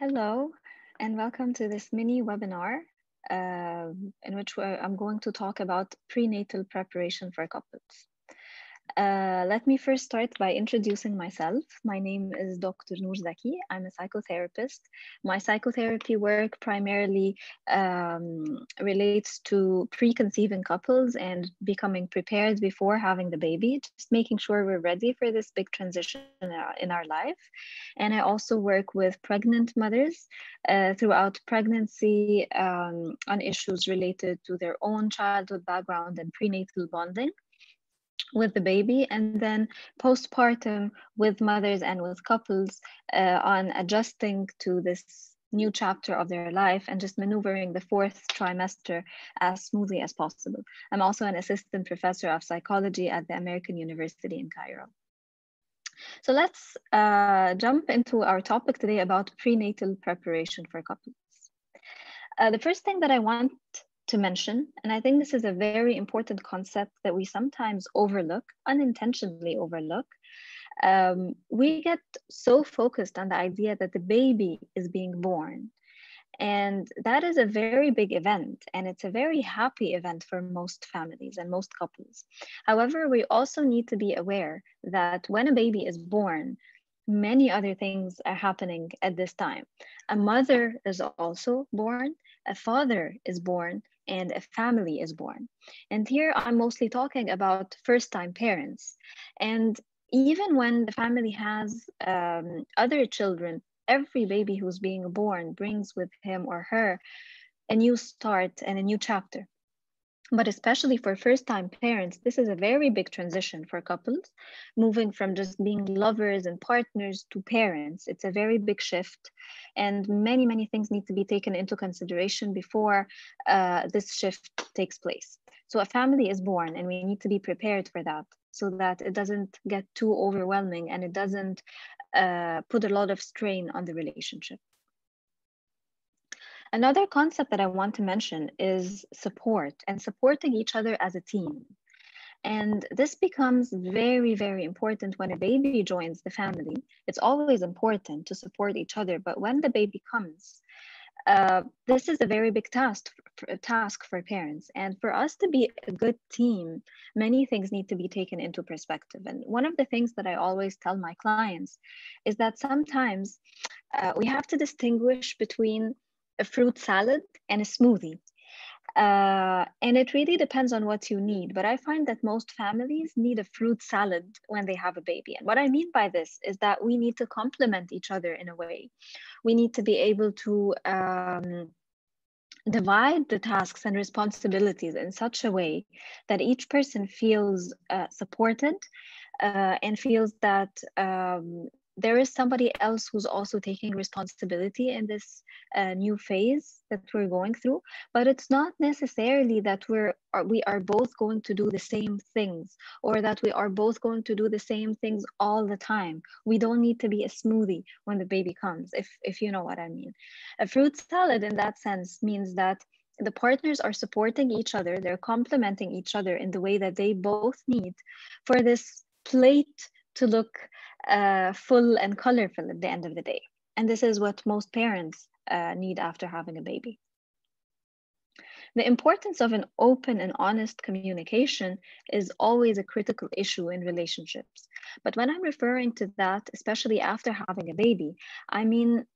Hello, and welcome to this mini webinar in which I'm going to talk about prenatal preparation for couples. Let me first start by introducing myself. My name is Dr. Noor Zaki. I'm a psychotherapist. My psychotherapy work primarily relates to preconceiving couples and becoming prepared before having the baby, just making sure we're ready for this big transition in our life. And I also work with pregnant mothers throughout pregnancy on issues related to their own childhood background and prenatal bonding with the baby, and then postpartum with mothers and with couples on adjusting to this new chapter of their life and just maneuvering the fourth trimester as smoothly as possible. I'm also an assistant professor of psychology at the American University in Cairo. So let's jump into our topic today about prenatal preparation for couples. The first thing that I want to mention, and I think this is a very important concept that we sometimes overlook, unintentionally overlook. We get so focused on the idea that the baby is being born. And that is a very big event, and it's a very happy event for most families and most couples. However, we also need to be aware that when a baby is born, many other things are happening at this time. A mother is also born, a father is born, and a family is born. And here I'm mostly talking about first-time parents. And even when the family has other children, every baby who's being born brings with him or her a new start and a new chapter. But especially for first-time parents, this is a very big transition for couples, moving from just being lovers and partners to parents. It's a very big shift, and many things need to be taken into consideration before this shift takes place. So a family is born, and we need to be prepared for that so that it doesn't get too overwhelming and it doesn't put a lot of strain on the relationship. Another concept that I want to mention is support and supporting each other as a team. And this becomes very important when a baby joins the family. It's always important to support each other, but when the baby comes, this is a very big task for parents. And for us to be a good team, many things need to be taken into perspective. And one of the things that I always tell my clients is that sometimes we have to distinguish between a fruit salad and a smoothie. And it really depends on what you need. But I find that most families need a fruit salad when they have a baby. And what I mean by this is that we need to complement each other in a way. We need to be able to divide the tasks and responsibilities in such a way that each person feels supported and feels that there is somebody else who's also taking responsibility in this new phase that we're going through. But it's not necessarily that we are both going to do the same things, or that we are both going to do the same things all the time. We don't need to be a smoothie when the baby comes, if you know what I mean. A fruit salad in that sense means that the partners are supporting each other, they're complementing each other in the way that they both need for this plate to look full and colorful at the end of the day. And this is what most parents need after having a baby. The importance of an open and honest communication is always a critical issue in relationships. But when I'm referring to that, especially after having a baby, I mean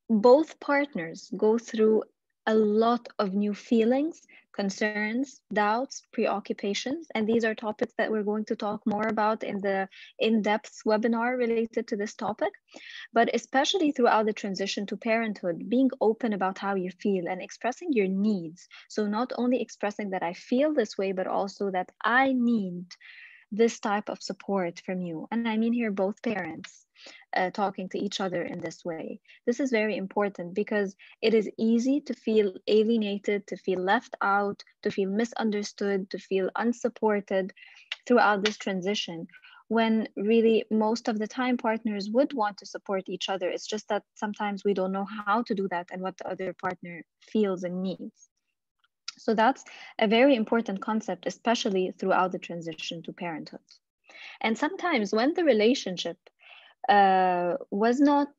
both partners go through a lot of new feelings, concerns, doubts, preoccupations, and these are topics that we're going to talk more about in the in-depth webinar related to this topic. But especially throughout the transition to parenthood, being open about how you feel and expressing your needs. So not only expressing that I feel this way, but also that I need this type of support from you. And I mean here both parents. Talking to each other in this way. This is very important because it is easy to feel alienated, to feel left out, to feel misunderstood, to feel unsupported throughout this transition, when really most of the time partners would want to support each other. It's just that sometimes we don't know how to do that and what the other partner feels and needs. So that's a very important concept, especially throughout the transition to parenthood. And sometimes when the relationship was not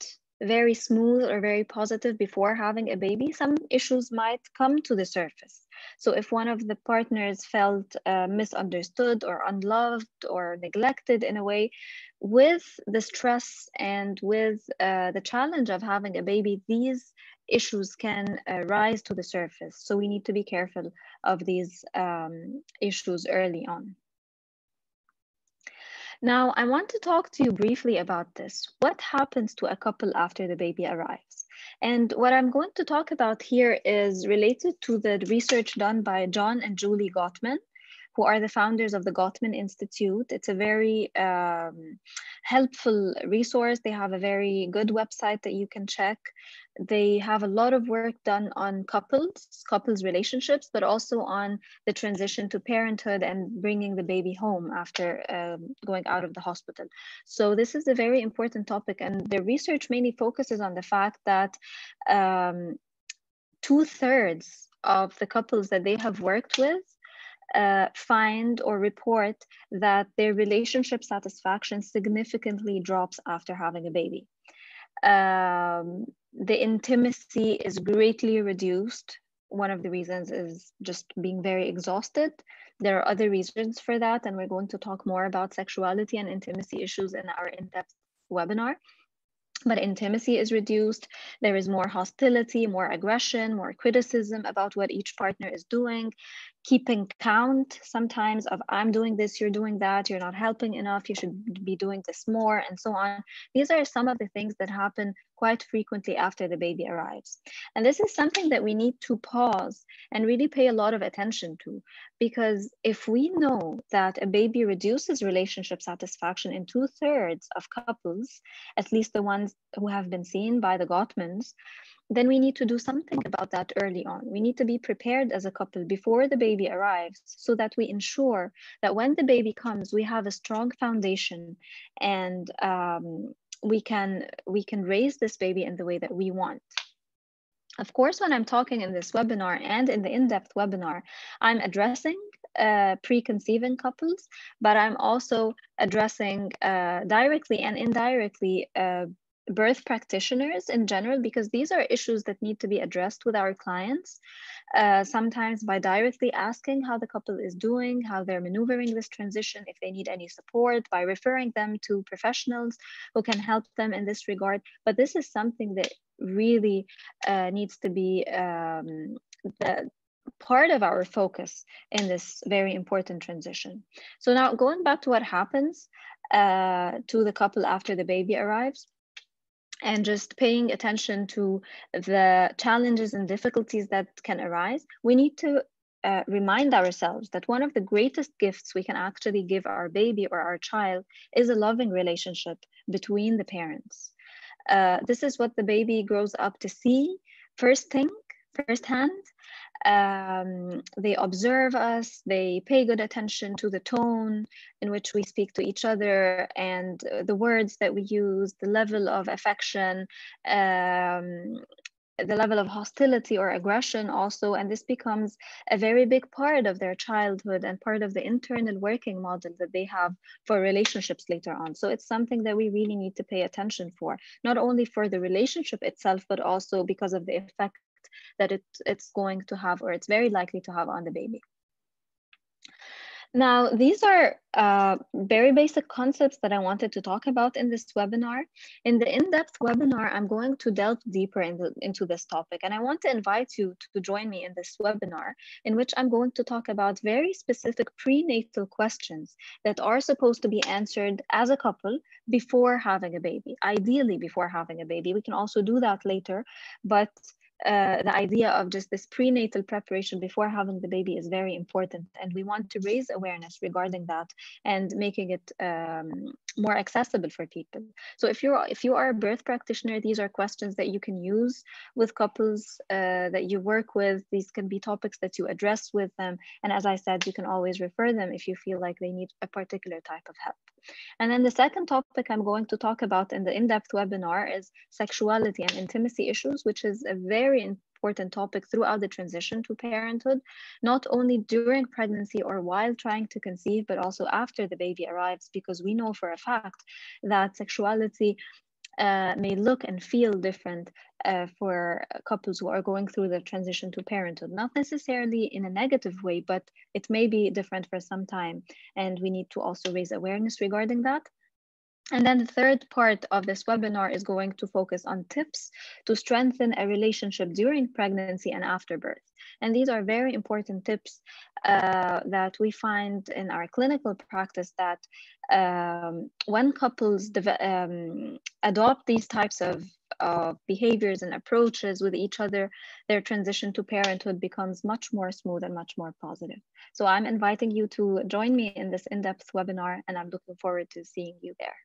very smooth or very positive before having a baby, some issues might come to the surface. So if one of the partners felt misunderstood or unloved or neglected in a way, with the stress and with the challenge of having a baby, these issues can rise to the surface. So we need to be careful of these issues early on. Now, I want to talk to you briefly about this. What happens to a couple after the baby arrives? And what I'm going to talk about here is related to the research done by John and Julie Gottman, who are the founders of the Gottman Institute. It's a very helpful resource. They have a very good website that you can check. They have a lot of work done on couples relationships, but also on the transition to parenthood and bringing the baby home after going out of the hospital. So this is a very important topic, and the research mainly focuses on the fact that 2/3 of the couples that they have worked with find or report that their relationship satisfaction significantly drops after having a baby. The intimacy is greatly reduced. One of the reasons is just being very exhausted. There are other reasons for that, and we're going to talk more about sexuality and intimacy issues in our in-depth webinar. But intimacy is reduced. There is more hostility, more aggression, more criticism about what each partner is doing, keeping count sometimes of I'm doing this, you're doing that, you're not helping enough, you should be doing this more, and so on. These are some of the things that happen quite frequently after the baby arrives. And this is something that we need to pause and really pay a lot of attention to, because if we know that a baby reduces relationship satisfaction in 2/3 of couples, at least the ones who have been seen by the Gottmans, then we need to do something about that early on. We need to be prepared as a couple before the baby arrives so that we ensure that when the baby comes, we have a strong foundation and we can raise this baby in the way that we want. Of course, when I'm talking in this webinar and in the in-depth webinar, I'm addressing preconceiving couples, but I'm also addressing directly and indirectly birth practitioners in general, because these are issues that need to be addressed with our clients, sometimes by directly asking how the couple is doing, how they're maneuvering this transition, if they need any support, by referring them to professionals who can help them in this regard. But this is something that really needs to be the part of our focus in this very important transition. So now going back to what happens to the couple after the baby arrives, and just paying attention to the challenges and difficulties that can arise, we need to remind ourselves that one of the greatest gifts we can actually give our baby or our child is a loving relationship between the parents. This is what the baby grows up to see firsthand. They observe us, they pay good attention to the tone in which we speak to each other and the words that we use, the level of affection, the level of hostility or aggression also. And this becomes a very big part of their childhood and part of the internal working model that they have for relationships later on. So it's something that we really need to pay attention for, not only for the relationship itself, but also because of the effect that it's going to have, or it's very likely to have, on the baby. Now, these are very basic concepts that I wanted to talk about in this webinar. In the in-depth webinar, I'm going to delve deeper into this topic, and I want to invite you to join me in this webinar, in which I'm going to talk about very specific prenatal questions that are supposed to be answered as a couple before having a baby, ideally before having a baby. We can also do that later, but the idea of just this prenatal preparation before having the baby is very important, and we want to raise awareness regarding that and making it more accessible for people. So if you are a birth practitioner, these are questions that you can use with couples that you work with. These can be topics that you address with them, and as I said, you can always refer them if you feel like they need a particular type of help. And then the second topic I'm going to talk about in the in-depth webinar is sexuality and intimacy issues, which is a very important topic throughout the transition to parenthood, not only during pregnancy or while trying to conceive, but also after the baby arrives, because we know for a fact that sexuality may look and feel different for couples who are going through the transition to parenthood, not necessarily in a negative way, but it may be different for some time. And we need to also raise awareness regarding that. And then the third part of this webinar is going to focus on tips to strengthen a relationship during pregnancy and after birth. And these are very important tips that we find in our clinical practice, that when couples adopt these types of behaviors and approaches with each other, their transition to parenthood becomes much more smooth and much more positive. So I'm inviting you to join me in this in-depth webinar, and I'm looking forward to seeing you there.